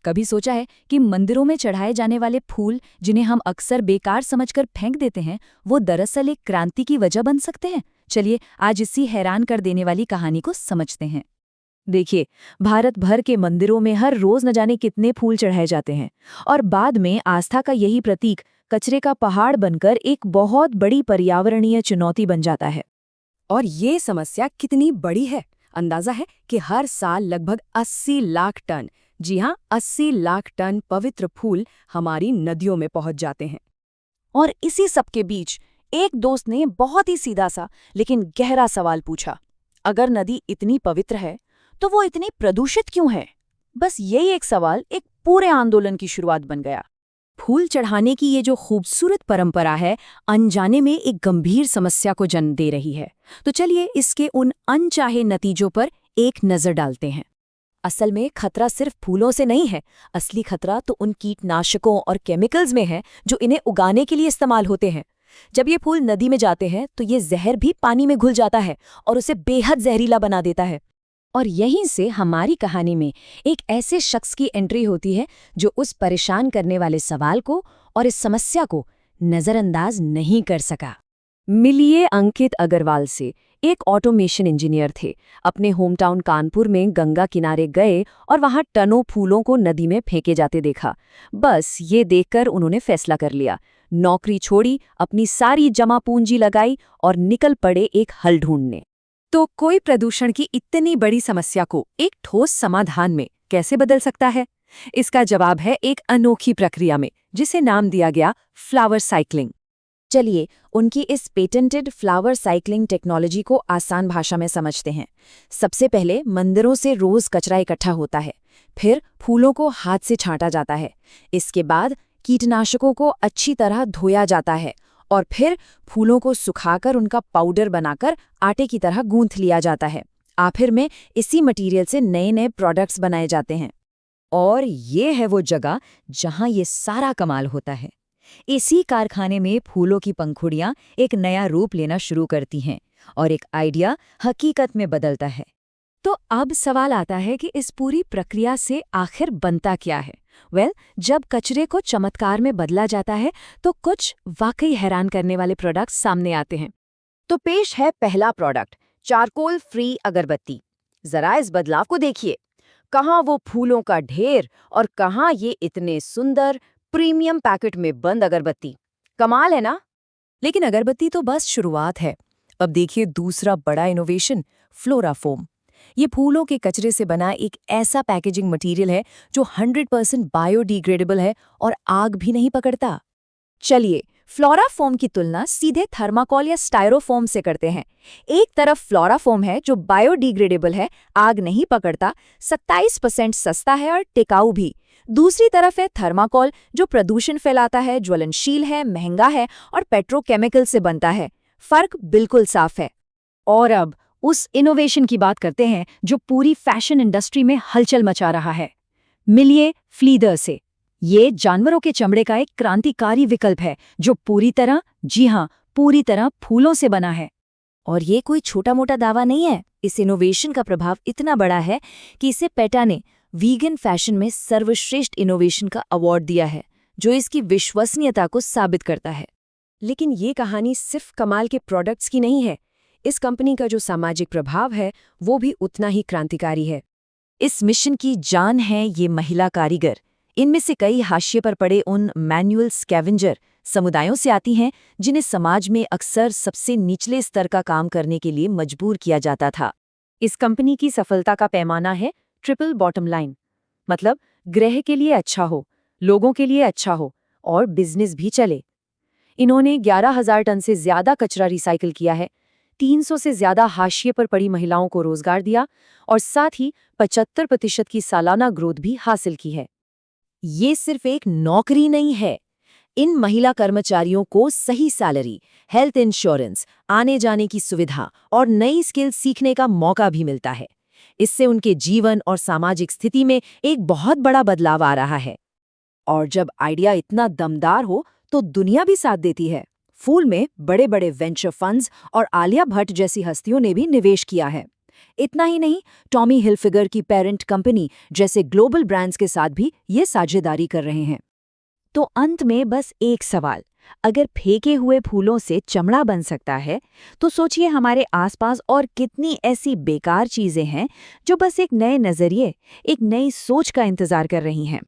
कभी सोचा है कि मंदिरों में चढ़ाए जाने वाले फूल जिन्हें हम अक्सर बेकार समझकर फेंक देते हैं, वो दरअसल एक क्रांति की वजह बन सकते हैं? चलिए आज इसी हैरान कर देने वाली कहानी को समझते हैं। देखिए, भारत भर के मंदिरों में हर रोज न जाने कितने फूल चढ़ाए जाते हैं और बाद में आस्था का यही प्रतीक कचरे का पहाड़ बनकर एक बहुत बड़ी पर्यावरणीय चुनौती बन जाता है। और ये समस्या कितनी बड़ी है? अंदाजा है कि हर साल लगभग 80 लाख टन, जी हाँ 80 लाख टन पवित्र फूल हमारी नदियों में पहुंच जाते हैं। और इसी सब के बीच एक दोस्त ने बहुत ही सीधा सा लेकिन गहरा सवाल पूछा, अगर नदी इतनी पवित्र है तो वो इतनी प्रदूषित क्यों है? बस यही एक सवाल एक पूरे आंदोलन की शुरुआत बन गया। फूल चढ़ाने की ये जो खूबसूरत परंपरा है, अनजाने में एक गंभीर समस्या को जन्म दे रही है। तो चलिए इसके उन अनचाहे नतीजों पर एक नज़र डालते हैं। असल में खतरा सिर्फ फूलों से नहीं है, असली खतरा तो उन कीटनाशकों और केमिकल्स में है जो इन्हें उगाने के लिए इस्तेमाल होते हैं। जब ये फूल नदी में जाते हैं तो ये जहर भी पानी में घुल जाता है और उसे बेहद जहरीला बना देता है। और यहीं से हमारी कहानी में एक ऐसे शख्स की एंट्री होती है जो उस परेशान करने वाले सवाल को और इस समस्या को नज़रअंदाज नहीं कर सका। मिलिए अंकित अग्रवाल से। एक ऑटोमेशन इंजीनियर थे। अपने होमटाउन कानपुर में गंगा किनारे गए और वहां टनों फूलों को नदी में फेंके जाते देखा। बस ये देखकर उन्होंने फैसला कर लिया, नौकरी छोड़ी, अपनी सारी जमा पूंजी लगाई और निकल पड़े एक हल ढूंढने। तो कोई प्रदूषण की इतनी बड़ी समस्या को एक ठोस समाधान में कैसे बदल सकता है? इसका जवाब है एक अनोखी प्रक्रिया में, जिसे नाम दिया गया फ्लावर साइक्लिंग। चलिए उनकी इस पेटेंटेड फ्लावर साइक्लिंग टेक्नोलॉजी को आसान भाषा में समझते हैं। सबसे पहले मंदिरों से रोज कचरा इकट्ठा होता है, फिर फूलों को हाथ से छांटा जाता है, इसके बाद कीटनाशकों को अच्छी तरह धोया जाता है और फिर फूलों को सुखाकर उनका पाउडर बनाकर आटे की तरह गूंथ लिया जाता है। आखिर में इसी मटेरियल से नए नए प्रोडक्ट्स बनाए जाते हैं। और ये है वो जगह जहां ये सारा कमाल होता है। इसी कारखाने में फूलों की पंखुड़ियां एक नया रूप लेना शुरू करती हैं और एक आइडिया हकीकत में बदलता है। तो अब सवाल आता है कि इस पूरी प्रक्रिया से आखिर बनता क्या है? जब कचरे को चमत्कार में बदला जाता है तो कुछ वाकई हैरान करने वाले प्रोडक्ट्स सामने आते हैं। तो पेश है पहला प्रोडक्ट, चारकोल फ्री अगरबत्ती। जरा इस बदलाव को देखिए, कहाँ वो फूलों का ढेर और कहाँ ये इतने सुंदर प्रीमियम पैकेट में बंद अगरबत्ती। कमाल है ना? लेकिन अगरबत्ती तो बस शुरुआत है। अब देखिए दूसरा बड़ा इनोवेशन, फ्लोरा फोम। ये फूलों के कचरे से बना एक ऐसा पैकेजिंग मटेरियल है जो 100% बायोडिग्रेडेबल है और आग भी नहीं पकड़ता। चलिए फ्लोरा फोम की तुलना सीधे थर्माकोल या स्टायरोफोम से करते हैं। एक तरफ फ्लोरा फोम है जो बायोडिग्रेडेबल है, आग नहीं पकड़ता, 27% सस्ता है और टिकाऊ भी। दूसरी तरफ है थर्माकोल जो प्रदूषण फैलाता है, ज्वलनशील है, महंगा है और पेट्रोकेमिकल से बनता है। फर्क बिल्कुल साफ है। और अब उस इनोवेशन की बात करते हैं जो पूरी फैशन इंडस्ट्री में हलचल मचा रहा है। मिलिए फ्लीदर से। ये जानवरों के चमड़े का एक क्रांतिकारी विकल्प है जो पूरी तरह, जी हाँ पूरी तरह फूलों से बना है। और ये कोई छोटा मोटा दावा नहीं है। इस इनोवेशन का प्रभाव इतना बड़ा है कि इसे पेटा ने वीगन फैशन में सर्वश्रेष्ठ इनोवेशन का अवार्ड दिया है, जो इसकी विश्वसनीयता को साबित करता है। लेकिन ये कहानी सिर्फ कमाल के प्रोडक्ट्स की नहीं है। इस कंपनी का जो सामाजिक प्रभाव है वो भी उतना ही क्रांतिकारी है। इस मिशन की जान है ये महिला कारीगर। इनमें से कई हाशिए पर पड़े उन मैनुअल स्कैवेंजर समुदायों से आती हैं जिन्हें समाज में अक्सर सबसे निचले स्तर का काम करने के लिए मजबूर किया जाता था। इस कंपनी की सफलता का पैमाना है ट्रिपल बॉटम लाइन, मतलब ग्रह के लिए अच्छा हो, लोगों के लिए अच्छा हो और बिजनेस भी चले। इन्होंने 11,000 टन से ज्यादा कचरा रिसाइकिल किया है, 300 से ज्यादा हाशिए पर पड़ी महिलाओं को रोजगार दिया और साथ ही 75% की सालाना ग्रोथ भी हासिल की है। ये सिर्फ एक नौकरी नहीं है। इन महिला कर्मचारियों को सही सैलरी, हेल्थ इंश्योरेंस, आने जाने की सुविधा और नई स्किल सीखने का मौका भी मिलता है। इससे उनके जीवन और सामाजिक स्थिति में एक बहुत बड़ा बदलाव आ रहा है। और जब आइडिया इतना दमदार हो तो दुनिया भी साथ देती है। फूल में बड़े बड़े वेंचर फंड्स और आलिया भट्ट जैसी हस्तियों ने भी निवेश किया है। इतना ही नहीं, टॉमी हिलफिगर की पेरेंट कंपनी जैसे ग्लोबल ब्रांड्स के साथ भी ये साझेदारी कर रहे हैं। तो अंत में बस एक सवाल, अगर फेंके हुए फूलों से चमड़ा बन सकता है, तो सोचिए हमारे आसपास और कितनी ऐसी बेकार चीजें हैं जो बस एक नए नजरिए, एक नई सोच का इंतजार कर रही हैं।